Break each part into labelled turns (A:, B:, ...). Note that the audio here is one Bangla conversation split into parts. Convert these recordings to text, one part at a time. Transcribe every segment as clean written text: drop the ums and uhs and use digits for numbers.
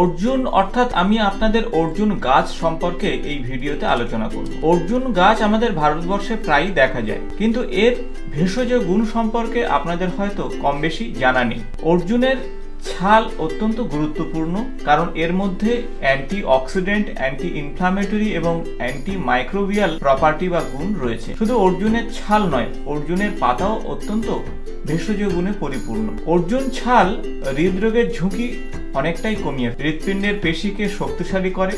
A: অর্জুন অর্থাৎ আমি আপনাদের অর্জুন গাছ সম্পর্কে এই ভিডিওতে আলোচনা করব। অর্জুন গাছ আমাদের ভারতবর্ষে প্রায়ই দেখা যায়, কিন্তু এর ভেষজ গুণ সম্পর্কে আপনাদের হয়তো কম বেশি জানা নেই। অর্জুনের ছাল অত্যন্ত গুরুত্বপূর্ণ, কারণ এর মধ্যে অ্যান্টি অক্সিডেন্ট, অ্যান্টি ইনফ্লামেটরি এবং অ্যান্টি মাইক্রোবিয়াল প্রপার্টি বা গুণ রয়েছে। শুধু অর্জুনের ছাল নয়, অর্জুনের পাতাও অত্যন্ত ভেষজ গুণে পরিপূর্ণ। অর্জুন ছাল হৃদরোগের ঝুঁকি অনেকটাই কমিয়ে, হৃৎপিণ্ডের পেশিকে শক্তিশালী করে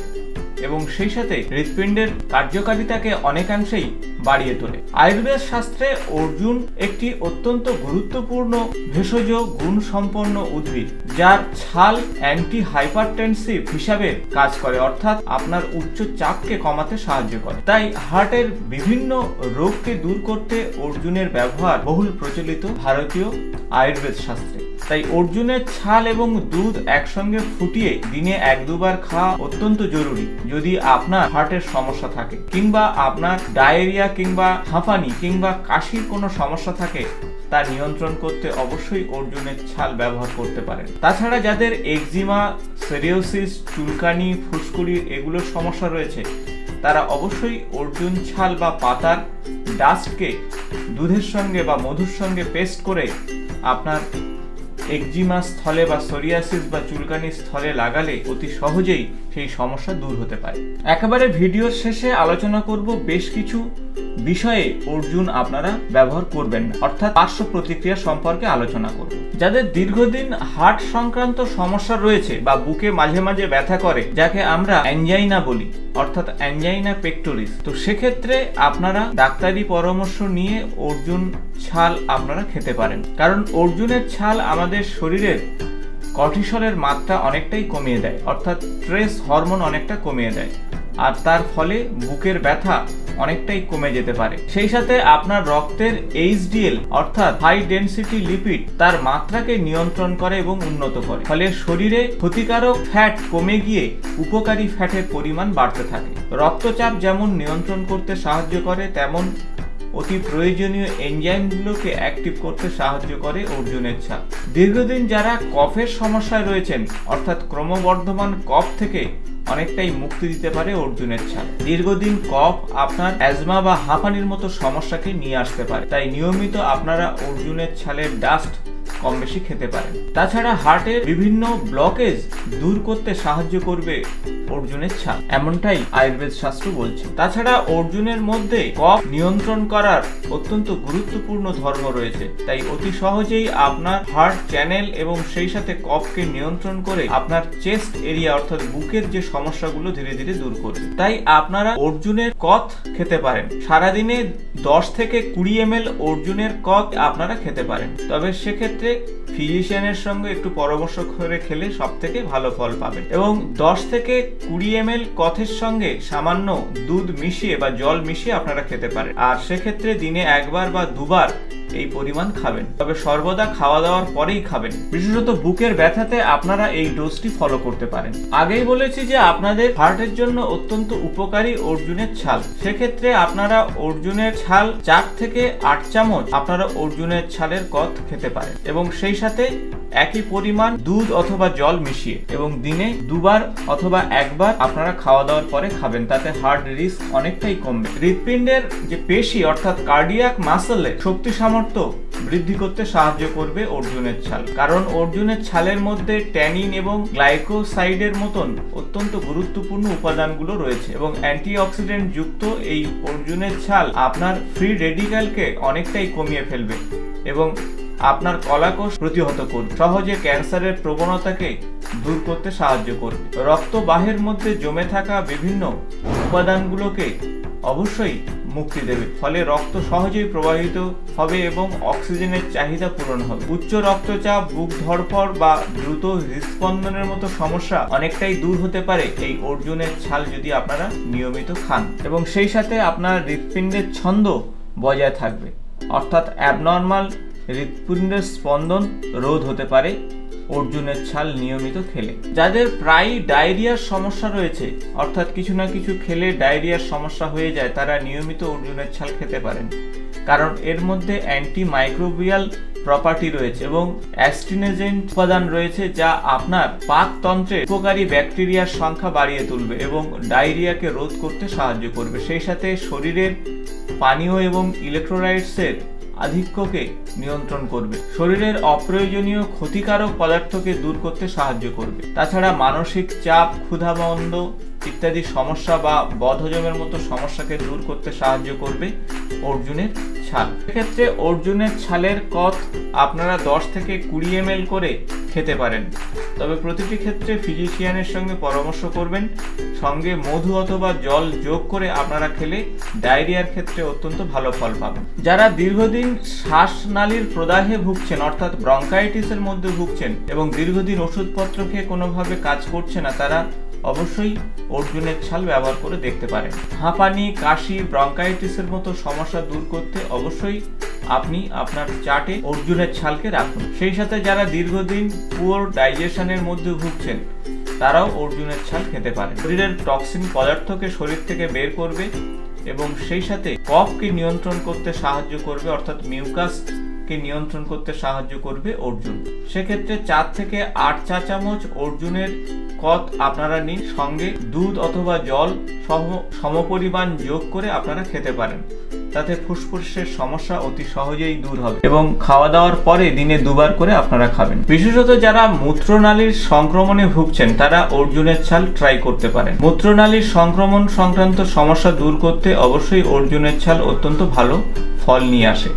A: এবং সেই সাথে হৃৎপিণ্ডের কার্যকারিতাকে অনেকাংশেই বাড়িয়ে তোলে। আয়ুর্বেদ শাস্ত্রে অর্জুন একটি অত্যন্ত গুরুত্বপূর্ণ ভেষজ গুণ সম্পন্ন উদ্ভিদ, যার ছাল অ্যান্টি হাইপারটেনসিভ হিসাবে কাজ করে, অর্থাৎ আপনার উচ্চ চাপকে কমাতে সাহায্য করে। তাই হার্টের বিভিন্ন রোগকে দূর করতে অর্জুনের ব্যবহার বহুল প্রচলিত ভারতীয় আয়ুর্বেদ শাস্ত্রে। তাই অর্জুনের ছাল এবং দুধ একসঙ্গে ফুটিয়ে দিনে 1-2 বার খাওয়া অত্যন্ত জরুরি। যদি আপনার হার্টের সমস্যা থাকে, কিংবা আপনার ডায়রিয়া কিংবা হাঁপানি কিংবা কাশির কোনো সমস্যা থাকে, তা নিয়ন্ত্রণ করতে অবশ্যই অর্জুনের ছাল ব্যবহার করতে পারেন। তাছাড়া যাদের এক্সিমা, সোরিয়াসিস, চুলকানি, ফুসকুড়ি এগুলোর সমস্যা রয়েছে, তারা অবশ্যই অর্জুন ছাল বা পাতার ডাস্টকে দুধের সঙ্গে বা মধুর সঙ্গে পেস্ট করে আপনার এক্সিমা স্থলে বা সোরিয়াসিস বা চুলকানি স্থলে লাগালে অতি সহজেই সেই সমস্যা দূর হতে পারে। একেবারে ভিডিওর শেষে আলোচনা করব বেশ কিছু বিষয়ে অর্জুন আপনারা ব্যবহার করবেন না, অর্থাৎ পার্শ্ব প্রতিক্রিয়া সম্পর্কে আলোচনা করব। যাদের দীর্ঘদিন হার্ট সংক্রান্ত সমস্যা রয়েছে বা বুকে মাঝে মাঝে ব্যথা করে, যাকে আমরা অ্যাঞ্জাইনা বলি, অর্থাৎ অ্যাঞ্জাইনা পেক্টোরিস, তো সেক্ষেত্রে আপনারা ডাক্তারি পরামর্শ নিয়ে অর্জুন ছাল আপনারা খেতে পারেন। কারণ অর্জুনের ছাল আমাদের শরীরের কর্টিসলের মাত্রা অনেকটাই কমিয়ে দেয়, অর্থাৎ স্ট্রেস হরমোন অনেকটা কমিয়ে দেয়, আর তার ফলে বুকের ব্যথা অনেকটাই কমে যেতে পারে। সেই সাথে আপনার রক্তের HDL অর্থাৎ হাই ডেনসিটি লিপিড তার মাত্রাকে নিয়ন্ত্রণ করে এবং উন্নত করে, ফলে শরীরে ক্ষতিকারক ফ্যাট কমে গিয়ে উপকারী ফ্যাটের পরিমাণ বাড়তে থাকে। রক্তচাপ যেমন নিয়ন্ত্রণ করতে সাহায্য করে, তেমন অতি প্রয়োজনীয় এনজাইমগুলোকে অ্যাক্টিভ করতে সাহায্য করে অর্জুনের ছাল। দীর্ঘদিন যারা কফের সমস্যায় রয়েছেন, অর্থাৎ ক্রমবর্ধমান কফ থেকে অনেকটাই মুক্তি দিতে পারে অর্জুনের ছাল। দীর্ঘদিন কফ আপনার অ্যাজমা বা হাঁপানির মতো সমস্যাকে নিয়ে আসতে পারে, তাই নিয়মিত আপনারা অর্জুনের ছালের ডাস্ট কম বেশি খেতে পারেন। তাছাড়া হার্টের বিভিন্ন ব্লকেজ দূর করতে সাহায্য করবে অর্জুনের ছাল, এমনটাই আয়ুর্বেদ শাস্ত্র বলছে। তাছাড়া অর্জুনের মধ্যে কফ নিয়ন্ত্রণ করার অত্যন্ত গুরুত্বপূর্ণ ধর্ম রয়েছে, তাই অতি সহজেই আপনার হার্ট চ্যানেল এবং সেই সাথে কফকে নিয়ন্ত্রণ করে আপনার চেস্ট এরিয়া অর্থাৎ বুকের যে সমস্যাগুলো ধীরে ধীরে দূর করবে। তাই আপনারা অর্জুনের কথ খেতে পারেন। সারাদিনে 10 থেকে 20 ml অর্জুনের কথ আপনারা খেতে পারেন, তবে সেক্ষেত্রে ফিজিশিয়ানের সঙ্গে একটু পরামর্শ করে খেলে সব থেকে ভালো ফল পাবেন। এবং 10 থেকে 20 ml কথের সঙ্গে সামান্য দুধ মিশিয়ে বা জল মিশিয়ে আপনারা খেতে পারেন, আর সেক্ষেত্রে দিনে 1 বার বা 2 বার এই পরিমাণ খাবেন, তবে সর্বদা খাওয়া দাওয়ার পরেই খাবেন। বিশেষত বুকের ব্যথাতে আপনারা এই ডোজটি ফলো করতে পারেন। আগেই বলেছি যে আপনাদের হার্টের জন্য অত্যন্ত উপকারী অর্জুনের ছাল, সেক্ষেত্রে আপনারা অর্জুনের ছাল 4 থেকে 8 চামচ আপনারা অর্জুনের ছালের কথ খেতে পারেন, এবং সেই সাথে একই পরিমাণ দুধ অথবা জল মিশিয়ে, এবং দিনে 2 বার অথবা 1 বার আপনারা খাওয়া দাওয়ার পরে খাবেন, তাতে হার্ট রিস্ক অনেকটাই কমবে। হৃৎপিণ্ডের যে পেশি অর্থাৎ কার্ডিয়াক মাসেলের শক্তি সামর্থ্য বৃদ্ধি করতে সাহায্য করবে অর্জুনের ছাল, কারণ অর্জুনের ছালের মধ্যে ট্যানিন এবং গ্লাইকোসাইডের মতন অত্যন্ত গুরুত্বপূর্ণ উপাদানগুলো রয়েছে, এবং অ্যান্টিঅক্সিডেন্ট যুক্ত এই অর্জুনের ছাল আপনার ফ্রি রেডিক্যালকে অনেকটাই কমিয়ে ফেলবে এবং আপনার কলাকোষ প্রতিহত করবে, সহজে ক্যান্সারের প্রবণতাকে দূর করতে সাহায্য করবে। রক্তবাহের মধ্যে জমে থাকা বিভিন্ন উপাদানগুলোকে অবশ্যই মুক্তি দেবে, ফলে রক্ত সহজেই প্রবাহিত হবে এবং অক্সিজেনের চাহিদা পূরণ হবে। উচ্চ রক্তচাপ, বুক ধড়ফড় বা দ্রুত হৃদস্পন্দনের মতো সমস্যা অনেকটাই দূর হতে পারে এই অর্জুনের ছাল যদি আপনারা নিয়মিত খান, এবং সেই সাথে আপনার হৃৎপিণ্ডের ছন্দ বজায় থাকবে, অর্থাৎ অ্যাবনর্মাল হৃৎপিণ্ডের স্পন্দন রোধ হতে পারে অর্জুনের ছাল নিয়মিত খেলে। যাদের প্রায় ডায়রিয়ার সমস্যা রয়েছে, অর্থাৎ কিছু না কিছু খেলে ডায়রিয়ার সমস্যা হয়ে যায়, তারা নিয়মিত অর্জুনের ছাল খেতে পারেন। কারণ এর মধ্যে অ্যান্টি মাইক্রোবিয়াল প্রপার্টি রয়েছে এবং অ্যাস্ট্রিনেজেন্ট উপাদান রয়েছে, যা আপনার পাকতন্ত্রের উপকারী ব্যাকটেরিয়ার সংখ্যা বাড়িয়ে তুলবে এবং ডায়রিয়াকে রোধ করতে সাহায্য করবে। সেই সাথে শরীরের পানীয় এবং ইলেকট্রোলাইটসের আধিক্যকে নিয়ন্ত্রণ করবে, শরীরের অপ্রয়োজনীয় ক্ষতিকারক পদার্থকে দূর করতে সাহায্য করবে। তাছাড়া মানসিক চাপ, ক্ষুধামন্দ ইত্যাদি সমস্যা বা বদহজমের মতো সমস্যাকে দূর করতে সাহায্য করবে অর্জুনের ছাল। এক্ষেত্রে অর্জুনের ছালের কত আপনারা 10 থেকে 20 ml করে খেতে পারেন, তবে প্রতিটি ক্ষেত্রে ফিজিশিয়ানের সঙ্গে পরামর্শ করবেন। সঙ্গে মধু অথবা জল যোগ করে আপনারা খেলে ডায়রিয়ার ক্ষেত্রে অত্যন্ত ভালো ফল পাবেন। যারা দীর্ঘদিন শ্বাসনালীর প্রদাহে ভুগছেন অর্থাৎ ব্রঙ্কাইটিসের মধ্যে ভুগছেন এবং দীর্ঘদিন ওষুধপত্র খেয়ে কোনোভাবে কাজ করছে না, তারা অবশ্যই অর্জুনের ছাল ব্যবহার করে দেখতে পারেন। হাঁপানি, কাশি, ব্রঙ্কাইটিসের মতো সমস্যা দূর করতে অবশ্যই আপনি আপনার চার্টে অর্জুনের ছালকে রাখুন। সেই সাথে যারা দীর্ঘদিন পুয়ার ডাইজেশনের মধ্যে ভুগছেন, তারাও অর্জুনের ছাল খেতে পারেন। শরীরের টক্সিন পদার্থকে শরীর থেকে বের করবে এবং সেই সাথে কফকে নিয়ন্ত্রণ করতে সাহায্য করবে, অর্থাৎ মিউকাসকে নিয়ন্ত্রণ করতে সাহায্য করবে অর্জুন। সেক্ষেত্রে 4 থেকে 8 চা চামচ অর্জুনের কত আপনারা নিন, সঙ্গে দুধ অথবা জল সমপরিমাণ যোগ করে আপনারা খেতে পারেন। তাতে ফুসফুসের সমস্যা অতি সহজেই দূর হবে এবং খাওয়া দাওয়ার পরে দিনে 2 বার করে আপনারা খাবেন। বিশেষত যারা মূত্রনালীর সংক্রমণে ভুগছেন, তারা অর্জুনের ছাল ট্রাই করতে পারেন। মূত্রনালীর সংক্রমণ সংক্রান্ত সমস্যা দূর করতে অবশ্যই অর্জুনের ছাল অত্যন্ত ভালো ফল নিয়ে আসে।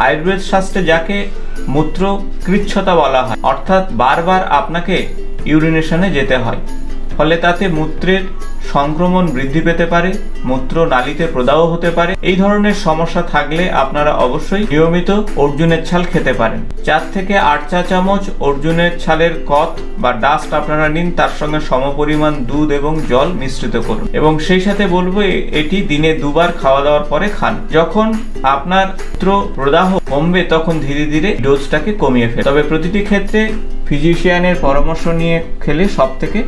A: আয়ুর্বেদ শাস্ত্রে যাকে মূত্রকৃচ্ছতা বলা হয়, অর্থাৎ বারবার আপনাকে ইউরিনেশনে যেতে হয়, ফলে তাতে মূত্রের সংক্রমণ বৃদ্ধি পেতে পারে, মূত্র নালীতে প্রদাহ হতে পারে। এই ধরনের সমস্যা থাকলে আপনারা অবশ্যই নিয়মিত অর্জুনের ছাল খেতে পারেন। 4 থেকে 8 চা চামচ অর্জুনের ছালের কত বা ডাস্ট আপনারা নিন, তার সঙ্গে সমপরিমাণ দুধ এবং জল মিশ্রিত করুন এবং সেই সাথে বলবো এটি দিনে 2 বার খাওয়া দাওয়ার পরে খান। যখন আপনার মূত্র প্রদাহ কমবে তখন ধীরে ধীরে ডোজটাকে কমিয়ে ফেলুন, তবে প্রতিটি ক্ষেত্রে ফিজিশিয়ানের পরামর্শ নিয়ে খেলে সব থেকে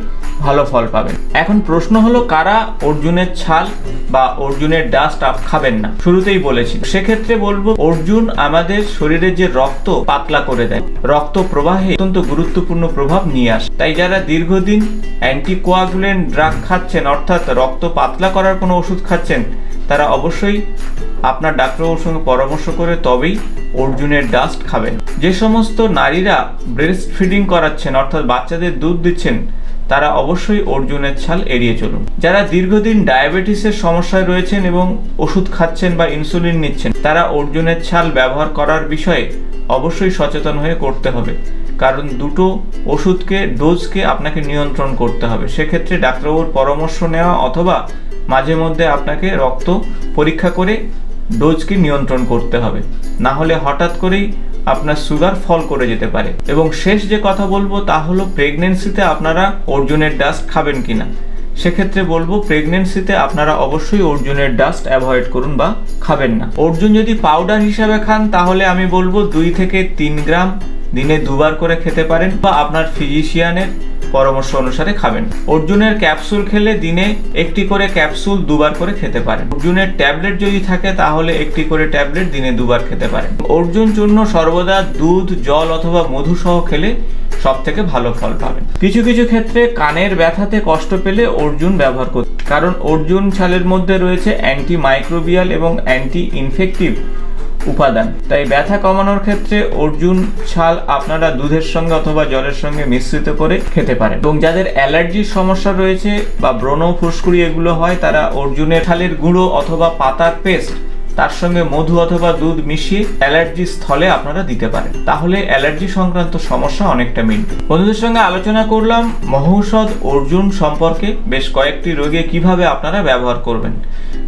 A: ভালো ফল পাবেন। এখন প্রশ্ন হলো, কারা অর্জুনের ছাল বা অর্জুনের ডাস্ট খাবেন না? শুরুতেই বলেছি, সেক্ষেত্রে বলবো অর্জুন আমাদের শরীরের যে রক্ত পাতলা করে দেয়, রক্ত প্রবাহে অত্যন্ত গুরুত্বপূর্ণ প্রভাব নিয়ে আসে। তাই যারা দীর্ঘদিন অ্যান্টিকোয়াগুলেন্ট ড্রাগ খাচ্ছেন, অর্থাৎ রক্ত পাতলা করার কোনো ওষুধ খাচ্ছেন, তারা অবশ্যই আপনার ডাক্তারবাবুর সঙ্গে পরামর্শ করে তবেই অর্জুনের ডাস্ট খাবেন। যে সমস্ত নারীরা ব্রেস্ট ফিডিং করাচ্ছেন, অর্থাৎ বাচ্চাদের দুধ দিচ্ছেন, তারা অবশ্যই অর্জুনের ছাল এড়িয়ে চলুন। যারা দীর্ঘদিন ডায়াবেটিসের সমস্যায় রয়েছেন এবং ওষুধ খাচ্ছেন বা ইনসুলিন নিচ্ছেন, তারা অর্জুনের ছাল ব্যবহার করার বিষয়ে অবশ্যই সচেতন হয়ে করতে হবে, কারণ দুটো ওষুধকে ডোজকে আপনাকে নিয়ন্ত্রণ করতে হবে। সেক্ষেত্রে ডাক্তারবাবুর পরামর্শ নেওয়া অথবা মাঝে মধ্যে আপনাকে রক্ত পরীক্ষা করে ডোজকে নিয়ন্ত্রণ করতে হবে, না হলে হঠাৎ করেই আপনার সুগার ফল করে যেতে পারে। এবং শেষ যে কথা বলবো তা হলো, প্রেগনেন্সিতে আপনারা অর্জুনের ডাস্ট খাবেন কিনা। সেক্ষেত্রে বলবো প্রেগনেন্সিতে আপনারা অবশ্যই অর্জুনের ডাস্ট অ্যাভয়েড করুন বা খাবেন না। অর্জুন যদি পাউডার হিসাবে খান, তাহলে আমি বলবো 2 থেকে 3 গ্রাম দিনে 2 বার করে খেতে পারেন বা আপনার ফিজিশিয়ানের পরামর্শ অনুসারে খাবেন। অর্জুনের ক্যাপসুল খেলে দিনে 1টি করে ক্যাপসুল 2 বার করে খেতে পারেন। অর্জুনের ট্যাবলেট যদি থাকে তাহলে 1টি করে ট্যাবলেট দিনে 2 বার খেতে পারেন। অর্জুন চূর্ণ সর্বদা দুধ, জল অথবা মধু সহ খেলে সব থেকে ভালো ফল পাবেন। কিছু কিছু ক্ষেত্রে কানের ব্যথাতে কষ্ট পেলে অর্জুন ব্যবহার করতে, কারণ অর্জুন ছালের মধ্যে রয়েছে অ্যান্টি মাইক্রোবিয়াল এবং অ্যান্টি ইনফেক্টিভ উপাদান। তাই ব্যথা কমানোর ক্ষেত্রে অর্জুন ছাল আপনারা দুধের সঙ্গে অথবা জলের সঙ্গে মিশ্রিত করে খেতে পারেন। এবং যাদের অ্যালার্জির সমস্যা রয়েছে বা ব্রণ, ফুসকুড়ি এগুলো হয়, তারা অর্জুনের ছালের গুঁড়ো অথবা পাতার পেস্ট তার সঙ্গে মধু অথবা দুধ মিশিয়ে অ্যালার্জি স্থলে আপনারা দিতে পারেন, তাহলে অ্যালার্জি সংক্রান্ত সমস্যা অনেকটা মিটবে। বন্ধুদের সঙ্গে আলোচনা করলাম মহৌষধ অর্জুন সম্পর্কে, বেশ কয়েকটি রোগে কিভাবে আপনারা ব্যবহার করবেন।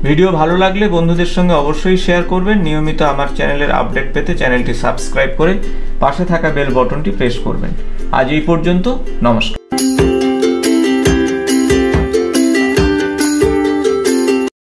A: ভিডিও ভালো লাগলে বন্ধুদের সঙ্গে অবশ্যই শেয়ার করবেন। নিয়মিত আমার চ্যানেলের আপডেট পেতে চ্যানেলটি সাবস্ক্রাইব করে পাশে থাকা বেল বটনটি প্রেস করবেন। আজ এই পর্যন্ত, নমস্কার।